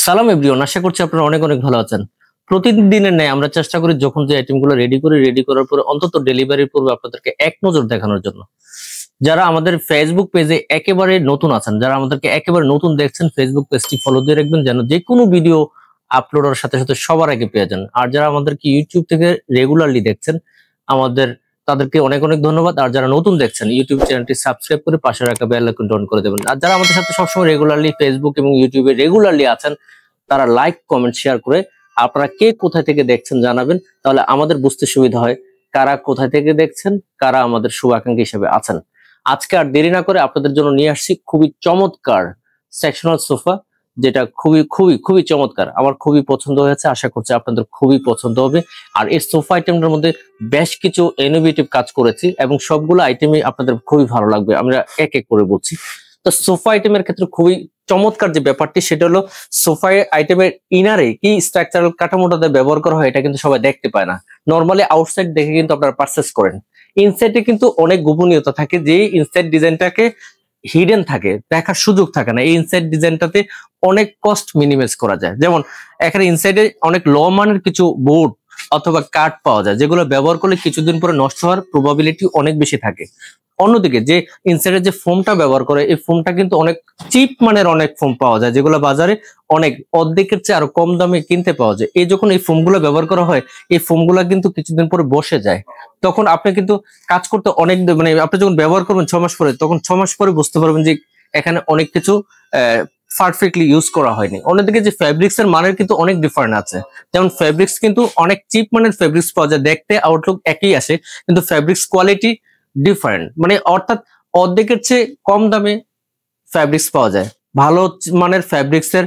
সালাম এভরিওয়ান, আশা করছি আপনারা অনেক অনেক ভালো আছেন। প্রতিদিনের ন্যায় আমরা চেষ্টা করি যখন যে আইটেমগুলো রেডি করার পরে অন্তত ডেলিভারির পূর্বে আপনাদেরকে এক নজর দেখানোর জন্য। যারা আমাদের ফেসবুক পেজে একেবারে নতুন আছেন, যারা আমাদেরকে একেবারে নতুন দেখছেন, ফেসবুক পেজটি ফলো দিয়ে রাখবেন যেন যে কোনো ভিডিও আপলোড হওয়ার সাথে সাথে সবার আগে পেয়ে যান। আর যারা আমাদেরকে ইউটিউব থেকে রেগুলারলি দেখছেন, আমাদের তাদেরকে অনেক অনেক ধন্যবাদ। আর যারা নতুন দেখছেন, ইউটিউব চ্যানেলটি সাবস্ক্রাইব করে পাশে রাখা বেল আইকনটি অন করে দেবেন। আর যারা আমাদের সাথে সবসময় রেগুলারলি ফেসবুক এবং ইউটিউবে রেগুলারলি আছেন, তারা লাইক কমেন্ট শেয়ার করে আপনারা কে কোথায় থেকে দেখছেন জানাবেন, তাহলে আমাদের বুঝতে সুবিধা হয় কারা কোথায় থেকে দেখছেন, কারা আমাদের শুভাকাঙ্ক্ষী হিসেবে আছেন। আজকে আর দেরি না করে আপনাদের জন্য নিয়ে আসছি খুবই চমৎকার সেকশনাল সোফা, যেটা খুবই খুবই খুবই চমৎকার। আমার খুবই পছন্দ হয়েছে, আশা করছি আপনাদের খুবই পছন্দ হবে। আর এই সোফা আইটেমটার মধ্যে বেশ কিছু ইনোভেটিভ কাজ করেছি এবং সবগুলো আইটেমই আপনাদের খুবই ভালো লাগবে। আমরা এক এক করে বলছি। তো সোফা আইটেমের ক্ষেত্রে খুবই চমৎকার যে ব্যাপারটি, সেটা হলো সোফা আইটেমের ইনারে কি স্ট্রাকচারাল কাঠামোটাতে ব্যবহার করা হয় এটা কিন্তু সবাই দেখতে পায় না। নর্মালি আউটসাইড দেখে কিন্তু আপনারা পারচেস করেন, ইনসাইডে কিন্তু অনেক গোপনীয়তা থাকে, যে ইনসাইড ডিজাইনটাকে হিডেন থাকে, দেখার সুযোগ থাকে না। এই ইনসাইড ডিজাইনটাতে অনেক কস্ট মিনিমাইজ করা যায়। যেমন এখানে ইনসাইডে অনেক লো মানের কিছু বোর্ড অথবা কাঠ পাওয়া যায়, যেগুলো ব্যবহার করলে কিছুদিন পরে নষ্ট হওয়ার প্রবাবিলিটি অনেক বেশি থাকে। অন্যদিকে যে ইনসাইডের যে ফোমটা ব্যবহার করে, এই ফোমটা কিন্তু অনেক চিপ মানের অনেক ফোম পাওয়া যায়, যেগুলো বাজারে অনেক অর্ধেকের চেয়ে আরো কম দামে কিনতে পাওয়া যায়। এই যখন এই ফোমগুলো ব্যবহার করা হয়, এই ফোমগুলো কিন্তু কিছুদিন পরে বসে যায়। তখন আপনি কিন্তু কাজ করতে অনেক মানে আপনি যখন ব্যবহার করবেন 6 মাস পরে, তখন 6 মাস পরে বুঝতে পারবেন যে এখানে অনেক কিছু পারফেক্টলি ইউজ করা হয়নি। অন্যদিকে যে ফ্যাব্রিক্স এর মানের কিন্তু অনেক ডিফারেন্ট আছে। যেমন ফ্যাব্রিক্স কিন্তু অনেক চিপ মানের ফ্যাব্রিক্স পাওয়া যায়, দেখতে আউটলুক একই আসে, কিন্তু ফ্যাব্রিক্স কোয়ালিটি ডিফারেন্ট, মানে অর্থাৎ অর্ধেকের চেয়ে কম দামে ফ্যাব্রিক্স পাওয়া যায়। ভালো মানের ফ্যাব্রিক্স এর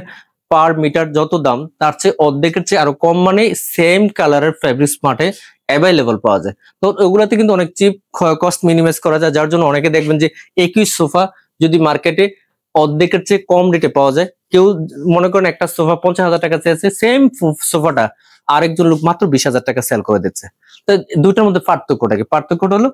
পার মিটার যত দাম, তার চেয়ে অর্ধেকের চেয়ে আরো কম মানে সেম কালারের ফ্যাব্রিক্স মার্টে অ্যাভেলেবল পাওয়া যায়। তো ওগুলাতে কিন্তু অনেক চিপ কস্ট মিনিমাইজ করা যায়, যার জন্য অনেকে দেখবেন যে একই সোফা যদি মার্কেটে অর্ধেকের চেয়ে কম রেটে পাওয়া যায়, কেউ মনে করেন একটা সোফা 50,000 টাকা চেয়েছে, সেম সোফাটা আরেকজন লোক মাত্র 20,000 টাকা সেল করে দিচ্ছে। তো দুইটার মধ্যে পার্থক্যটা কি? পার্থক্যটা হলো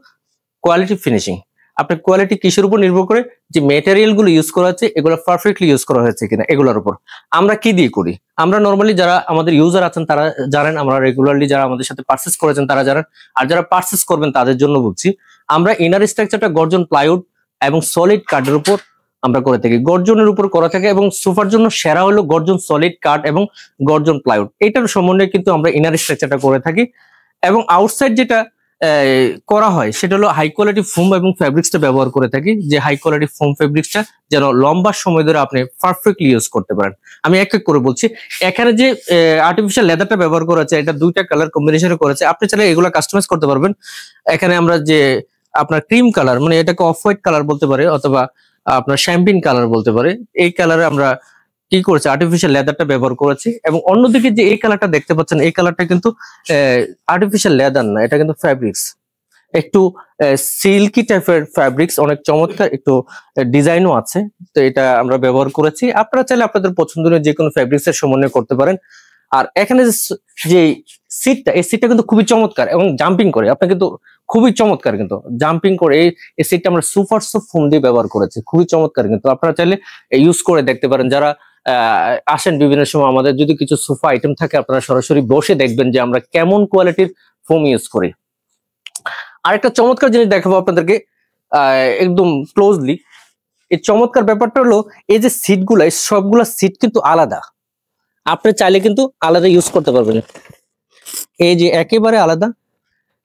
কোয়ালিটি ফিনিশিং। আপনার কোয়ালিটি কিসের উপর নির্ভর করে? যে মেটেরিয়াল গুলো ইউজ করা হচ্ছে এগুলো পারফেক্টলি ইউজ করা হয়েছে কিনা, এগুলোর উপর। আমরা কি দিয়ে করি? আমরা নর্মালি যারা আমাদের ইউজার আছেন তারা জানেন, আমরা রেগুলারলি যারা আমাদের সাথে পারচেস করেছেন তারা জানেন, আর যারা পারচেস করবেন তাদের জন্য বলছি, আমরা ইনার স্ট্রাকচারটা গর্জন প্লাইউড এবং সলিড কাঠের উপর আমরা করে থাকি, গর্জনের উপর করা থাকে। এবং সোফার জন্য সেরা হলো গর্জন সলিড কাঠ এবং গর্জন প্লাইউড, এটার সমন্বয়ে কিন্তু আমরা ইনার স্ট্রাকচারটা করে থাকি। এবং আউটসাইড যেটা করা হয় সেটা হলো হাই কোয়ালিটি ফোম এবং ফ্যাব্রিক্সটা ব্যবহার করে থাকি, যে হাই কোয়ালিটি ফোম ফ্যাব্রিক্সটা যেন লম্বা সময় ধরে আপনি পারফেক্টলি ইউজ করতে পারেন। আমি এক এক করে বলছি। এখানে যে আর্টিফিশিয়াল লেদারটা ব্যবহার করা হচ্ছে, এটা দুইটা কালার কম্বিনেশনে করেছে, আপনি চাইলে এগুলো কাস্টমাইজ করতে পারবেন। এখানে আমরা যে আপনার ক্রিম কালার, মানে এটাকে অফ হোয়াইট কালার বলতে পারে অথবা আপনার শ্যাম্পিন কালার বলতে পারে, এই কালারে আমরা কি করেছে আর্টিফিশিয়াল লেদারটা ব্যবহার করেছি। এবং অন্যদিকে যে এই কালারটা দেখতে পাচ্ছেন, এই কালারটা কিন্তু আর্টিফিশিয়াল লেদার না, এটা কিন্তু ফ্যাব্রিক্স, একটু সিল্কি টাইপের ফ্যাব্রিক্স, অনেক চমৎকার, একটু ডিজাইনও আছে। তো এটা আমরা ব্যবহার করেছি। আপনারা চাইলে আপনাদের পছন্দনীয় যে কোনো ফ্যাব্রিক্স এর সমন্বয় করতে পারেন। আর এখানে যে সিটটা, এই সিটটা কিন্তু খুবই চমৎকার এবং জাম্পিং করে, আপনি কিন্তু খুবই চমৎকার কিন্তু জাম্পিং করে। এই সিটটা আমরা সুপার সফট ফোম দিয়ে ব্যবহার করেছি, খুবই চমৎকার কিন্তু আপনারা চাইলে ইউজ করে দেখতে পারেন। যারা আসেন বিভিন্ন সময় আমাদের, যদি কিছু সোফা আইটেম থাকে আপনারা সরাসরি বসে দেখবেন যে আমরা কেমন কোয়ালিটির ফোম ইউজ করি। আরেকটা চমৎকার জিনিস দেখাবো আপনাদেরকে একদম ক্লোজলি। এই চমৎকার ব্যাপারটা হলো এই যে সিটগুলা, সবগুলা সিট কিন্তু আলাদা, আপনি চাইলে কিন্তু আলাদা ইউজ করতে পারবেন। এই যে একেবারে আলাদা,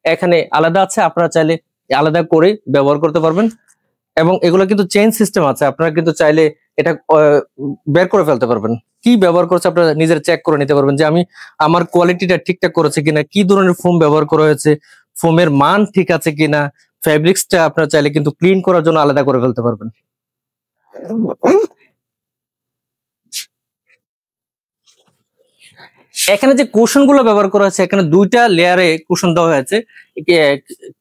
এখানে আলাদা আছে, আপনারা চাইলে আলাদা করে ব্যবহার করতে পারবেন। এবং এগুলো কিন্তু চেইন সিস্টেম আছে, আপনারা কিন্তু চাইলে এটা বের করে ফেলতে পারবেন। কি ব্যবহার করছে আপনারা নিজের চেক করে নিতে পারবেন যে আমি আমার কোয়ালিটিটা ঠিকঠাক করেছে কিনা, কি ধরনের ফোম ব্যবহার করা হয়েছে, ফোমের মান ঠিক আছে কিনা, ফ্যাব্রিক্সটা আপনারা চাইলে কিন্তু ক্লিন করার জন্য আলাদা করে ফেলতে পারবেন। এখানে যে কুশন গুলো ব্যবহার করা হয়েছে, এখানে দুইটা লেয়ারে কুশন দেওয়া হয়েছে।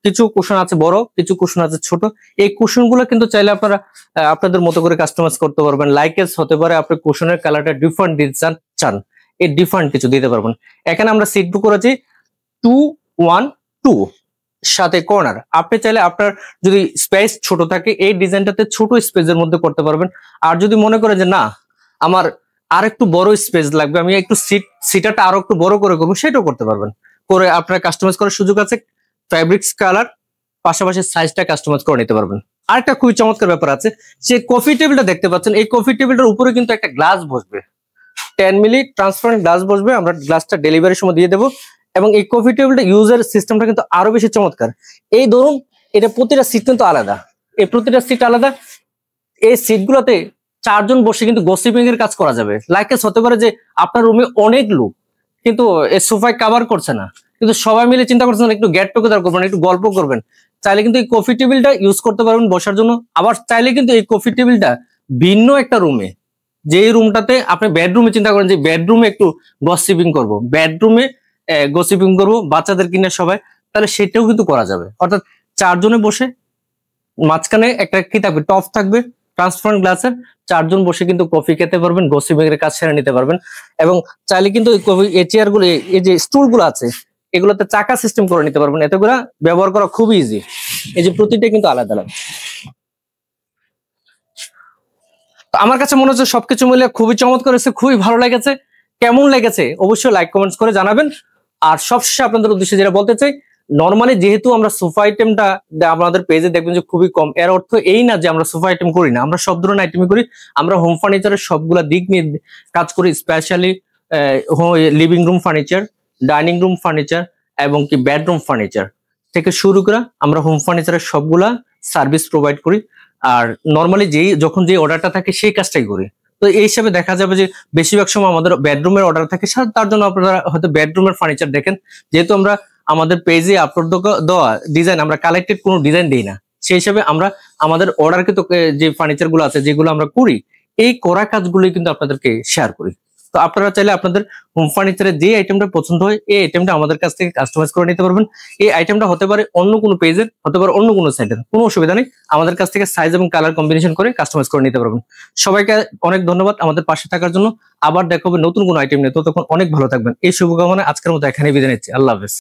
কিছু কুশন আছে বড়, কিছু কুশন আছে ছোট। এই কুশন গুলো কিন্তু চাইলে আপনারা আপনাদের মতো করে কাস্টমাইজ করতে পারবেন। লাইকেস হতে পারে আপনি কুশনের কালারটা ডিফারেন্ট দিতে চান, এই ডিফারেন্ট কিছু দিতে পারবেন। এখানে আমরা সিট বুক করেছি 2-1-2 সাথে কর্নার। আপনি চাইলে আপনার যদি স্পেস ছোট থাকে, এই ডিজাইনটাতে ছোট স্পেসের মধ্যে করতে পারবেন। আর যদি মনে করেন যে না আমার আর একটু বড় স্পেস লাগবে, আমি একটু সিটারটা আরো একটু বড় করে করবো, সেটাও করতে পারবেন। করে আপনার কাস্টমাইজ করার সুযোগ আছে। ফ্যাব্রিক্স কালার পাশাপাশি সাইজটা কাস্টমাইজ করে নিতে পারবেন। আরেকটা খুবই চমৎকার ব্যাপার আছে, যে কফি টেবিলটা দেখতে পাচ্ছেন, এই কফি টেবিলটার উপরে কিন্তু একটা গ্লাস বসবে, 10 মিলি ট্রান্সপারেন্ট গ্লাস বসবে। আমরা গ্লাসটা ডেলিভারির সময় দিয়ে দেবো। এবং এই কফি টেবিলটা ইউজার সিস্টেমটা কিন্তু আরো বেশি চমৎকার। এই ধরুন, এটা প্রতিটা সিট কিন্তু আলাদা, এই প্রতিটা সিট আলাদা। এই সিটগুলোতে 4 জন বসে কিন্তু গসিপিং এর কাজ করা যাবে। লাইকেস হতে পারে যে আপনার রুমে অনেক লোক, কিন্তু এই সোফায় কভার করছে না, কিন্তু সবাই মিলে চিন্তা করছেন একটু গেট টুগেদার করবেন, একটু গল্প করবেন, চাইলে কিন্তু এই কফি টেবিলটা ইউজ করতে পারবেন বসার জন্য। আবার চাইলে কিন্তু এই কফি টেবিলটা ভিন্ন একটা রুমে, যে রুমটাতে আপনি বেডরুমে চিন্তা করেন যে বেডরুমে একটু গসিপিং করব, বেডরুমে গসিপিং করব বাচ্চাদের কিনে সবাই, তাহলে সেটাও কিন্তু করা যাবে। অর্থাৎ 4 জনে বসে, মাঝখানে একটা কি থাকবে, টপ থাকবে ট্রান্সপারেন্ট গ্লাসের, 4 জন বসে কিন্তু কফি খেতে পারবেন, গসিপিং এর কাজ সেরে নিতে পারবেন। এবং চাইলে কিন্তু এই চেয়ার গুলো, এই যে স্টুল গুলো আছে, এগুলোতে চাকা সিস্টেম করে নিতে পারবেন, এতগুলা ব্যবহার করা খুবই ইজি। এই যে প্রতিটা কিন্তু আলাদা আলাদা। তো আমার কাছে মনে হচ্ছে সবকিছু মিলে খুবই চমৎকার হয়েছে, খুবই ভালো লেগেছে। কেমন লেগেছে অবশ্যই লাইক কমেন্টস করে জানাবেন। আর সবশেষে আপনাদের উদ্দেশ্যে যেটা বলতে চাই, নর্মালি যেহেতু আমরা সোফা আইটেমটা আমাদের পেজে দেখবেন যে খুবই কম, এর অর্থ এই না যে আমরা সোফা আইটেম করি না, আমরা সব ধরনের আইটেমই করি। আমরা হোম ফার্নিচারের সবগুলা দিক নিয়ে কাজ করি, specially living room furniture, dining room furniture এবং কি বেডরুম ফার্নিচার থেকে শুরু করে আমরা হোম ফার্নিচারের সবগুলা সার্ভিস প্রোভাইড করি। আর নর্মালি যখন যে অর্ডারটা থাকে সেই কাজটাই করি। তো এই হিসাবে দেখা যাবে যে বেশিরভাগ সময় আমাদের বেডরুমের অর্ডার থাকে, তার জন্য আপনারা হয়তো বেডরুমের ফার্নিচার দেখেন। যেহেতু আমরা আমাদের পেজে আপলোড দেওয়া ডিজাইন, আমরা কালেক্টেড কোনো ডিজাইন দিই না, সেই হিসাবে আমরা আমাদের অর্ডারকৃত যে ফার্নিচার গুলো আছে, যেগুলো আমরা করি, এই করা কাজগুলোই কিন্তু আপনাদেরকে শেয়ার করি। তো আপনারা চাইলে আপনাদের হোম ফার্নিচারের যে আইটেমটা পছন্দ হয়, এই আইটেমটা আমাদের কাছ থেকে কাস্টমাইজ করে নিতে পারবেন। এই আইটেমটা হতে পারে অন্য কোনো পেজের, হতে পারে অন্য কোনো সাইটের, কোনো অসুবিধা নেই। আমাদের কাছ থেকে সাইজ এবং কালার কম্বিনেশন করে কাস্টমাইজ করে নিতে পারবেন। সবাইকে অনেক ধন্যবাদ আমাদের পাশে থাকার জন্য। আবার দেখা হবে নতুন কোনো আইটেম নিয়ে, ততক্ষণ অনেক ভালো থাকবেন। এই শুভকামনা আজকের মতো এখানে বিদায় নিচ্ছি। আল্লাহ হাফেজ।